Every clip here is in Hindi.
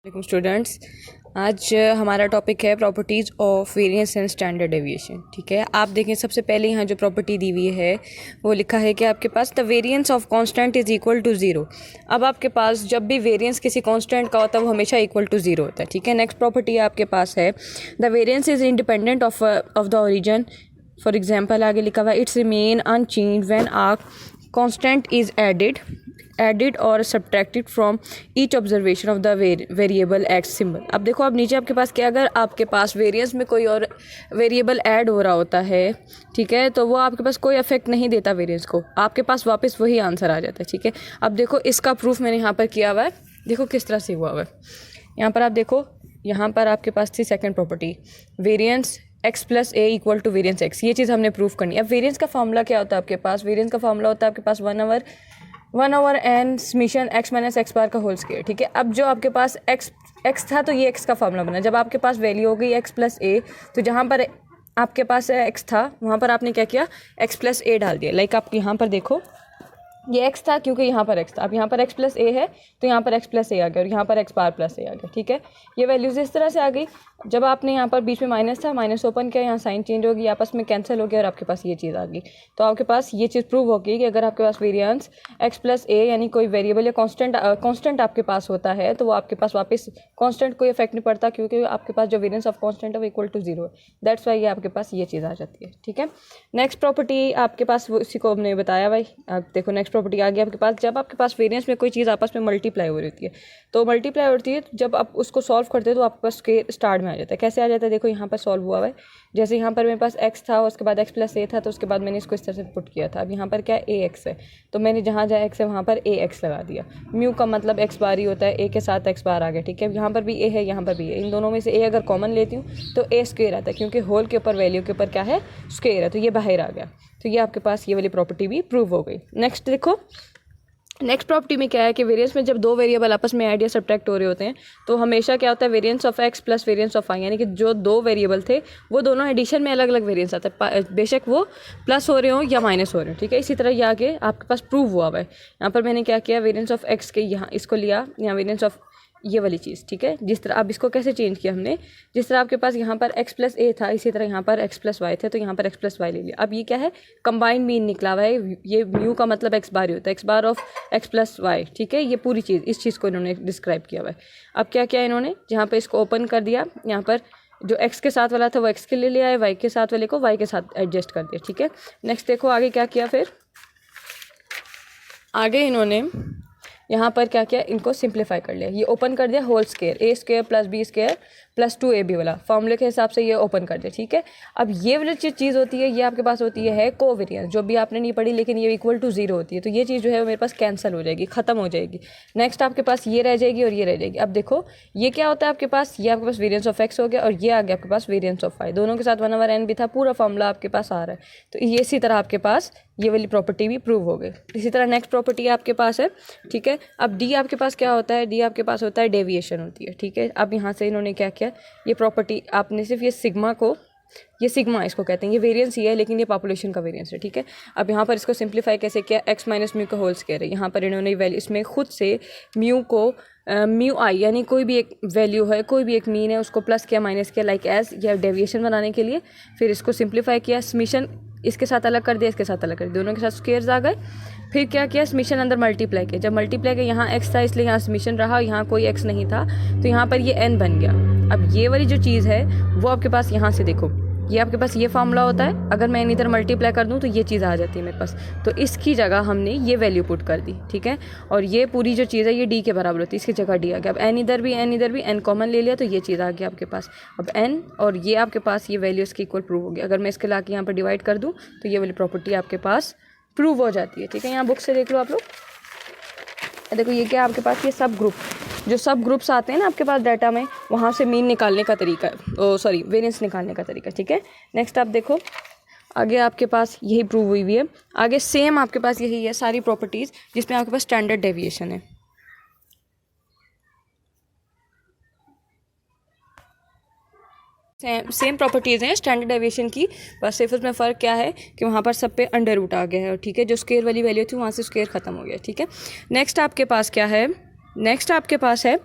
वालेकुम स्टूडेंट्स। आज हमारा टॉपिक है properties of variance and standard deviation. ठीक है, आप देखें सबसे पहले यहाँ जो प्रॉपर्टी दी हुई है वो लिखा है कि आपके पास the variance of constant is equal to zero. अब आपके पास जब भी वेरिएंस किसी कांस्टेंट का होता है वो हमेशा इक्वल टू ज़ीरो होता है। ठीक है, नेक्स्ट प्रॉपर्टी आपके पास है the variance is independent of the origin. For example आगे लिखा हुआ है it's remain unchanged when a constant is added or subtracted from each observation of the variable x symbol. अब देखो, अब नीचे आपके पास क्या, अगर आपके पास वेरिएंस में कोई और वेरिएबल ऐड हो रहा होता है, ठीक है, तो वो आपके पास कोई इफेक्ट नहीं देता वेरिएंस को, आपके पास वापस वही आंसर आ जाता है। ठीक है, अब देखो इसका प्रूफ मैंने यहाँ पर किया हुआ है, देखो किस तरह से हुआ हुआ है। यहाँ पर आप देखो, यहाँ पर आपके पास थी second property variance x plus a equal to variance x, ये चीज़ हमने प्रूफ करनी है। अब वेरिएंस का फॉर्मूला क्या होता है आपके पास, वेरिएंस का फॉर्मूला होता है आपके पास one over n summation x minus x bar का होल स्क्वायर। ठीक है, अब जो आपके पास x था तो ये x का फॉर्मूला बना। जब आपके पास वैल्यू हो गई x प्लस ए, तो जहाँ पर आपके पास x था वहाँ पर आपने क्या किया, x प्लस ए डाल दिया। लाइक आप यहाँ पर देखो, ये x था क्योंकि यहाँ पर x था, अब यहाँ पर x प्लस ए है तो यहाँ पर x प्लस ए आ गया और यहाँ पर x बार प्लस ए आ गया। ठीक है, ये वैल्यूज़ इस तरह से आ गई। जब आपने यहाँ पर बीच में माइनस था, माइनस ओपन किया, यहाँ साइन चेंज होगी, आपस में कैंसिल हो गया और आपके पास ये चीज़ आ गई। तो आपके पास ये चीज़ प्रूव होगी कि अगर आपके पास वेरिएंस x प्लस ए यानी कोई वेरिएबल या कांस्टेंट आपके पास होता है तो वो आपके पास वापस कांस्टेंट कोई इफेक्ट नहीं पड़ता, क्योंकि आपके पास जो वेरिएंस ऑफ कांस्टेंट है वो इक्वल टू जीरो है। दैट्स वाई ये आपके पास ये चीज़ आ जाती है। ठीक है, नेक्स्ट प्रॉपर्टी आपके पास वो इसी को हमने बताया भाई। आप देखो नेक्स्ट प्रॉपर्टी आ गई आपके पास, जब आपके पास वेरिएंस में कोई चीज़ आपस में मल्टीप्लाई हो रही होती है, तो मल्टीप्लाई होती है जब आप उसको सॉल्व करते हो तो आपके पास स्क्वायर स्टार्ट में आ जाता है। कैसे आ जाता है, देखो यहाँ पर सॉल्व हुआ है, जैसे यहाँ पर मेरे पास x था, उसके बाद x प्लस ए था, तो उसके बाद मैंने इसको इस तरह से पुट किया था। अब यहाँ पर क्या है, ax है, तो मैंने जहाँ जहाँ x है वहाँ पर ax लगा दिया। म्यू का मतलब x बार ही होता है, a के साथ x बार आ गया। ठीक है, यहाँ पर भी a है, यहाँ पर भी है, इन दोनों में से a अगर कॉमन लेती हूँ तो a स्क्वायर आता है, क्योंकि होल के ऊपर वैल्यू के ऊपर क्या है, स्क्वायर है, तो ये बाहर आ गया। तो ये आपके पास ये वाली प्रॉपर्टी भी प्रूव हो गई। नेक्स्ट देखो, नेक्स्ट प्रॉपर्टी में क्या है कि वेरिएंस में जब दो वेरिएबल आपस में ऐड या सब्ट्रैक्ट हो रहे होते हैं तो हमेशा क्या होता है, variance of x plus variance of y, यानी कि जो दो वेरिएबल थे वो दोनों एडिशन में अलग अलग वेरिएंस आता है, बेशक वो प्लस हो रहे हो या माइनस हो रहे हो। ठीक है, इसी तरह ये आगे आपके पास प्रूव हुआ है। यहाँ पर मैंने क्या किया, वेरिएंस ऑफ x के यहाँ इसको लिया, यहाँ वेरिएंस ऑफ ये वाली चीज़। ठीक है, जिस तरह अब इसको कैसे चेंज किया हमने, जिस तरह आपके पास यहाँ पर x प्लस ए था, इसी तरह यहाँ पर x प्लस वाई थे, तो यहाँ पर x प्लस वाई ले लिया। अब ये क्या है, कंबाइंड मीन निकला हुआ है, ये म्यू का मतलब x बार ही होता है, x bar of x plus y. ठीक है, ये पूरी चीज़, इस चीज़ को इन्होंने डिस्क्राइब किया हुआ है। अब क्या किया इन्होंने, जहाँ पर इसको ओपन कर दिया, यहाँ पर जो x के साथ वाला था वो x के लिए ले आए, y के साथ वाले को y के साथ एडजस्ट कर दिया। ठीक है, नेक्स्ट देखो आगे क्या किया, फिर आगे इन्होंने यहाँ पर क्या किया, इनको सिंप्लीफाई कर लिया, ये ओपन कर दिया whole square, a square plus b square plus 2ab वाला फॉर्मूले के हिसाब से ये ओपन कर दिया। ठीक है, अब ये वाली चीज़ होती है, ये आपके पास होती है कोवेरिएंस, जो भी आपने नहीं पढ़ी लेकिन ये इक्वल टू जीरो होती है, तो ये चीज़ जो है वो मेरे पास कैंसिल हो जाएगी, ख़त्म हो जाएगी। नेक्स्ट आपके पास ये रह जाएगी और ये रह जाएगी। अब देखो ये क्या होता है आपके पास, ये आपके पास वेरिएंस ऑफ x हो गया और ये आ गया आपके पास वेरिएंस ऑफ y, दोनों के साथ 1/n भी था, पूरा फॉर्मूला आपके पास आ रहा है। तो ये इसी तरह आपके पास ये वाली प्रॉपर्टी भी प्रूव हो गई। इसी तरह नेक्स्ट प्रॉपर्टी आपके पास है। ठीक है, अब डी आपके पास क्या होता है, डी आपके पास होता है डेविएशन होती है। ठीक है, अब यहाँ से इन्होंने क्या किया, ये प्रॉपर्टी आपने सिर्फ ये सिग्मा को, ये सिग्मा इसको कहते हैं, ये वेरिएंस ही है लेकिन ये पॉपुलेशन का वेरिएंस है। ठीक है, अब यहाँ पर इसको सिंप्लीफाई कैसे किया, x माइनस म्यू का होल स्क्वायर है, यहाँ पर इन्होंने वैल्यू इसमें खुद से म्यू को म्यू आई यानी कोई भी एक वैल्यू है, कोई भी एक मीन है, उसको प्लस किया माइनस किया, लाइक एज या डेविएशन बनाने के लिए। फिर इसको सिंप्लीफाई किया, समीशन इसके साथ अलग कर दिया, इसके साथ अलग कर दिया, दोनों के साथ स्क्वायर्स आ गए। फिर क्या किया, समीशन अंदर मल्टीप्लाई किया, जब मल्टीप्लाई किया यहाँ x था इसलिए यहाँ समीशन रहा, यहाँ कोई x नहीं था तो यहाँ पर ये n बन गया। अब ये वाली जो चीज़ है वो आपके पास यहाँ से देखो, ये आपके पास ये फार्मूला होता है, अगर मैं इधर मल्टीप्लाई कर दूँ तो ये चीज़ आ जाती है मेरे पास, तो इसकी जगह हमने ये वैल्यू पुट कर दी। ठीक है, और ये पूरी जो चीज़ है ये d के बराबर होती है, इसकी जगह d आ गया। अब n इधर भी n कॉमन ले लिया तो ये चीज़ आ गई आपके पास। अब n और ये आपके पास ये वैल्यू इसकी इक्वल प्रूव हो गई। अगर मैं इसके ला के यहाँ पर डिवाइड कर दूँ तो ये वाली प्रॉपर्टी आपके पास प्रूव हो जाती है। ठीक है, यहाँ बुक से देख लो आप लोग, देखो ये क्या आपके पास, ये सब ग्रुप, जो सब ग्रुप्स आते हैं ना आपके पास डाटा में, वहाँ से मीन निकालने का तरीका है, वेरिएंस निकालने का तरीका। ठीक है, नेक्स्ट आप देखो आगे आपके पास यही प्रूव हुई है। आगे सेम आपके पास यही है सारी प्रॉपर्टीज़ जिसमें आपके पास स्टैंडर्ड डेविएशन है। सेम प्रॉपर्टीज़ हैं स्टैंडर्ड डेविएशन की, बस सिर्फ उसमें फ़र्क क्या है कि वहाँ पर सब पे अंडर रूट आ गया है। ठीक है, जो स्क्वायर वाली वैल्यू थी वहाँ से स्क्वायर ख़त्म हो गया। ठीक है, नेक्स्ट आपके पास क्या है, नेक्स्ट आपके पास है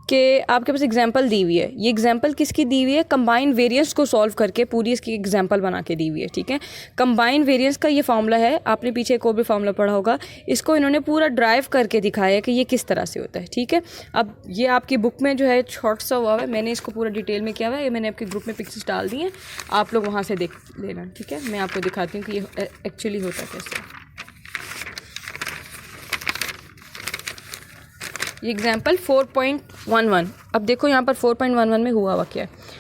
कि आपके पास एग्जांपल दी हुई है। ये एग्जांपल किसकी दी हुई है? कंबाइन वेरिएंस को सॉल्व करके पूरी इसकी एग्जांपल बना के दी हुई है, ठीक है। कंबाइन वेरिएंस का ये फार्मूला है, आपने पीछे एक और भी फार्मूला पढ़ा होगा, इसको इन्होंने पूरा ड्राइव करके दिखाया है कि ये किस तरह से होता है, ठीक है। अब ये आपकी बुक में जो है शॉर्ट सा हुआ है, मैंने इसको पूरा डिटेल में किया हुआ है, ये मैंने आपके ग्रुप में पिक्चर्स डाल दी हैं, आप लोग वहाँ से देख लेना, ठीक है। मैं आपको दिखाती हूँ कि ये एक्चुअली होता कैसे है। ये एग्जाम्पल 4.11, अब देखो यहाँ पर 4.11 में हुआ क्या है।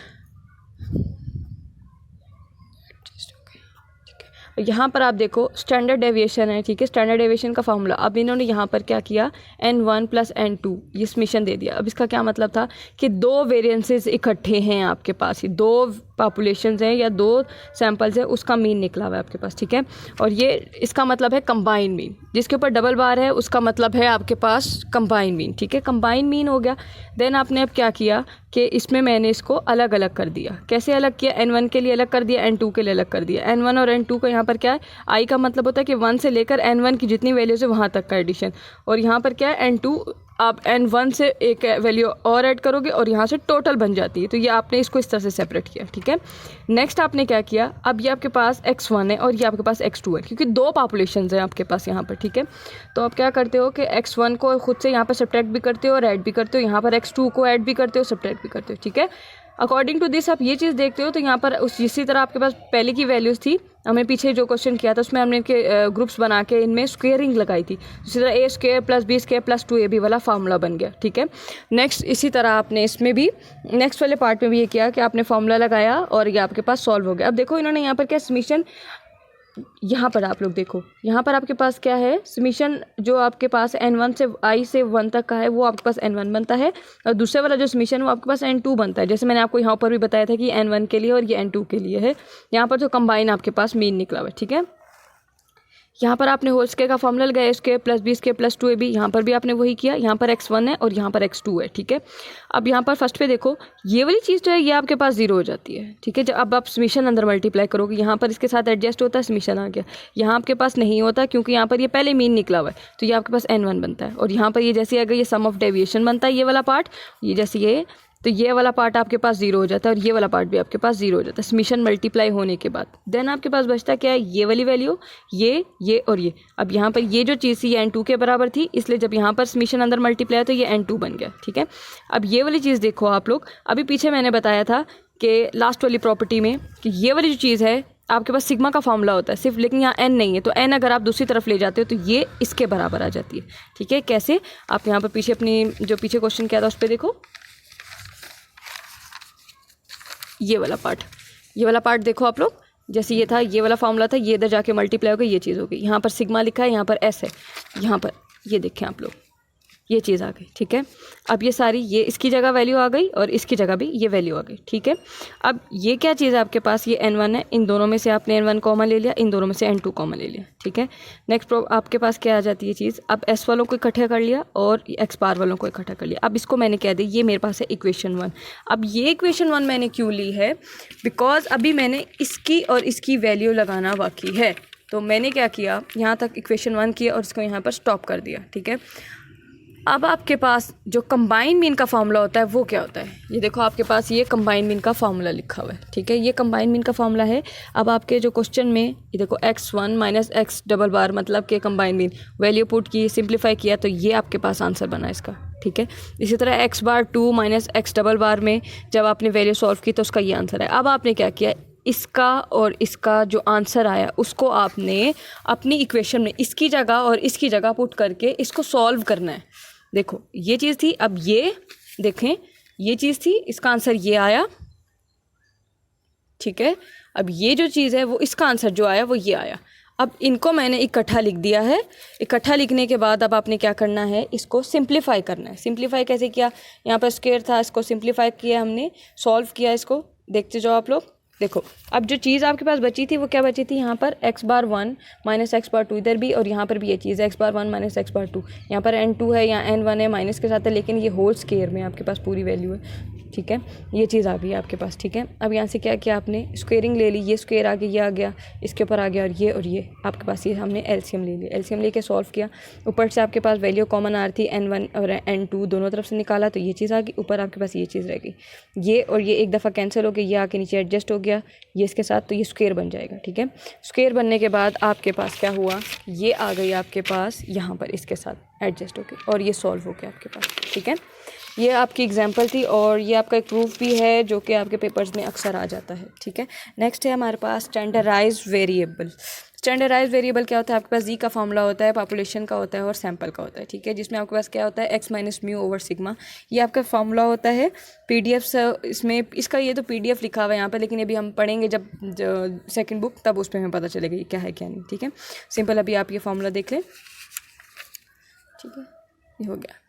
यहाँ पर आप देखो स्टैंडर्ड डेविएशन है, ठीक है। स्टैंडर्ड डेविएशन का फार्मूला, अब इन्होंने यहाँ पर क्या किया, n1 + n2 ये समेशन दे दिया। अब इसका क्या मतलब था कि दो वेरिएंसेस इकट्ठे हैं आपके पास, ये दो पॉपुलेशंस हैं या दो सैंपल्स हैं, उसका मीन निकला हुआ है आपके पास, ठीक है। और ये इसका मतलब है कंबाइन मीन, जिसके ऊपर डबल बार है उसका मतलब है आपके पास कंबाइन मीन, ठीक है। कंबाइन मीन हो गया। देन आपने अब क्या किया कि इसमें मैंने इसको अलग अलग कर दिया। कैसे अलग किया? n1 के लिए अलग कर दिया, n2 के लिए अलग कर दिया। n1 और n2 को यहाँ पर क्या है, i का मतलब होता है कि 1 से लेकर n1 की जितनी वैल्यूज है वहाँ तक का एडिशन, और यहाँ पर क्या है n2, आप n1 से एक वैल्यू और ऐड करोगे और यहाँ से टोटल बन जाती है। तो ये आपने इसको इस तरह से सेपरेट किया, ठीक है। नेक्स्ट आपने क्या किया, अब ये आपके पास x1 है और ये आपके पास x2 है, क्योंकि दो पॉपुलेशंस हैं आपके पास यहाँ पर, ठीक है। तो आप क्या करते हो कि x1 को खुद से यहाँ पर सब्ट्रैक्ट भी करते हो और ऐड भी करते हो, यहाँ पर x2 को ऐड भी करते हो, सब्ट्रैक्ट भी करते हो, ठीक है। अकॉर्डिंग टू दिस आप ये चीज़ देखते हो। तो यहाँ पर उस इसी तरह आपके पास पहले की वैल्यूज़ थी, हमें पीछे जो क्वेश्चन किया था उसमें हमने इनके ग्रुप्स बना के इनमें स्क्वेयरिंग लगाई थी। इसी तरह a² + b² + 2ab वाला फार्मूला बन गया, ठीक है। नेक्स्ट इसी तरह आपने इसमें भी नेक्स्ट वाले पार्ट में भी ये किया कि आपने फार्मूला लगाया और ये आपके पास सॉल्व हो गया। अब देखो इन्होंने यहाँ पर क्या समीशन, यहाँ पर आप लोग देखो, यहाँ पर आपके पास क्या है, समीशन जो आपके पास n1 से i से 1 तक का है वो आपके पास n1 बनता है, और दूसरे वाला जो समीशन वो आपके पास n2 बनता है। जैसे मैंने आपको यहाँ पर भी बताया था कि n1 के लिए और ये n2 के लिए है। यहाँ पर जो कंबाइन आपके पास मीन निकला हुआ है, ठीक है। यहाँ पर आपने होल स्क्वायर का फॉर्मूला लगाया, a² + b² + 2ab, यहाँ पर भी आपने वही किया। यहाँ पर x1 है और यहाँ पर x2 है, ठीक है। अब यहाँ पर फर्स्ट पे देखो, ये वाली चीज़ जो है ये आपके पास 0 हो जाती है, ठीक है। जब अब आप समीशन अंदर मल्टीप्लाई करोगे, यहाँ पर इसके साथ एडजस्ट होता है, समीशन आ गया। यहाँ आपके पास नहीं होता क्योंकि यहाँ पर ये पहले मीन निकला हुआ है, तो ये आपके पास n1 बनता है। और यहाँ पर ये जैसे अगर ये सम ऑफ डेविएशन बनता है, ये वाला पार्ट, ये जैसे ये, तो ये वाला पार्ट आपके पास 0 हो जाता है और ये वाला पार्ट भी आपके पास 0 हो जाता है समीशन मल्टीप्लाई होने के बाद। देन आपके पास बचता क्या है, ये वाली वैल्यू, ये और ये। अब यहाँ पर ये जो चीज़ थी ये n2 के बराबर थी, इसलिए जब यहाँ पर समीशन अंदर मल्टीप्लाई तो ये n2 बन गया, ठीक है। अब ये वाली चीज़ देखो आप लोग, अभी पीछे मैंने बताया था कि लास्ट वाली प्रॉपर्टी में कि ये वाली जो चीज़ है आपके पास सिग्मा का फॉर्मूला होता है सिर्फ, लेकिन यहाँ n नहीं है, तो n अगर आप दूसरी तरफ ले जाते हो तो ये इसके बराबर आ जाती है, ठीक है। कैसे? आप यहाँ पर पीछे अपनी जो पीछे क्वेश्चन किया था उस पर देखो, ये वाला पार्ट देखो आप लोग, जैसे ये था, ये वाला फार्मूला था, ये इधर जाके मल्टीप्लाई हो गई, ये चीज़ हो गई। यहाँ पर सिग्मा लिखा है, यहाँ पर एस है, यहाँ पर ये देखें आप लोग, ये चीज़ आ गई, ठीक है। अब ये सारी, ये इसकी जगह वैल्यू आ गई और इसकी जगह भी ये वैल्यू आ गई, ठीक है। अब ये क्या चीज़ है आपके पास, ये n1 है, इन दोनों में से आपने n1 कॉमन ले लिया, इन दोनों में से n2 कॉमन ले लिया, ठीक है। नेक्स्ट आपके पास क्या आ जाती है चीज़, अब s वालों को इकट्ठा कर लिया और x बार वालों को इकट्ठा कर लिया। अब इसको मैंने कह दी, ये मेरे पास है इक्वेशन 1। अब ये इक्वेशन 1 मैंने क्यों ली है, बिकॉज अभी मैंने इसकी और इसकी वैल्यू लगाना बाकी है। तो मैंने क्या किया, यहाँ तक इक्वेशन 1 किया और इसको यहाँ पर स्टॉप कर दिया, ठीक है। अब आपके पास जो कंबाइन मीन का फार्मूला होता है वो क्या होता है, ये देखो आपके पास ये कंबाइन मीन का फार्मूला लिखा हुआ है, ठीक है। ये कंबाइन मीन का फार्मूला है। अब आपके जो क्वेश्चन में ये देखो x1 - x डबल बार मतलब कि कंबाइन मीन, वैल्यू पुट की, सिंप्लीफाई किया, तो ये आपके पास आंसर बना इसका, ठीक है। इसी तरह x2 - x डबल बार में जब आपने वैल्यू सॉल्व की तो उसका ये आंसर है। अब आपने क्या किया, इसका और इसका जो आंसर आया उसको आपने अपनी इक्वेशन में इसकी जगह और इसकी जगह पुट करके इसको सॉल्व करना है। देखो ये चीज़ थी, अब ये देखें, ये चीज़ थी, इसका आंसर ये आया, ठीक है। अब ये जो चीज़ है वो इसका आंसर जो आया वो ये आया। अब इनको मैंने इकट्ठा लिख दिया है। इकट्ठा लिखने के बाद अब आपने क्या करना है, इसको सिंप्लीफाई करना है। सिंप्लीफाई कैसे किया, यहाँ पर स्क्वायर था, इसको सिंप्लीफाई किया हमने, सॉल्व किया इसको, देखते जाओ आप लोग। देखो अब जो चीज़ आपके पास बची थी वो क्या बची थी, यहाँ पर x⁻1 - x⁻2 इधर भी, और यहाँ पर भी ये चीज़ है x⁻1 - x⁻2। यहाँ पर n2 है, यहाँ n1 है, माइनस के साथ है, लेकिन ये होल स्क्वायर में आपके पास पूरी वैल्यू है। ठीक है, ये चीज़ आ गई आपके पास। ठीक है, अब यहाँ से क्या किया आपने, स्क्वेयरिंग ले ली, ये स्क्वेयर आ गया, ये आ गया, इसके ऊपर आ गया, और ये आपके पास ये हमने एलसीएम ले लिया। एलसीएम लेके सॉल्व किया, ऊपर से आपके पास वैल्यू कॉमन आ रही थी n1 और n2 दोनों तरफ से निकाला, तो ये चीज़ आ गई, ऊपर आपके पास ये चीज़ रह गई, ये और ये एक दफ़ा कैंसिल हो गया, ये आके नीचे एडजस्ट हो गया ये इसके साथ, तो ये स्क्वेयर बन जाएगा। ठीक है, स्क्वेयर बनने के बाद आपके पास क्या हुआ, ये आ गई आपके पास यहाँ पर इसके साथ एडजस्ट हो गई और ये सॉल्व हो गया आपके पास। ठीक है, ये आपकी एग्जांपल थी और ये आपका एक प्रूफ भी है जो कि आपके पेपर्स में अक्सर आ जाता है। ठीक है, नेक्स्ट है हमारे पास स्टैंडर्डाइज्ड वेरिएबल। स्टैंडर्डाइज्ड वेरिएबल क्या होता है, आपके पास जी का फॉर्मूला होता है, पॉपुलेशन का होता है और सैंपल का होता है। ठीक है, जिसमें आपके पास क्या होता है, x minus mu over sigma, ये आपका फॉर्मूला होता है। पीडीएफ इसमें इसका ये तो पीडीएफ लिखा हुआ है यहाँ पर, लेकिन अभी हम पढ़ेंगे जब सेकंड बुक, तब उस पर हमें पता चलेगा ये क्या है क्या नहीं। ठीक है, सिंपल अभी आप ये फॉर्मूला देख लें। ठीक है, ये हो गया।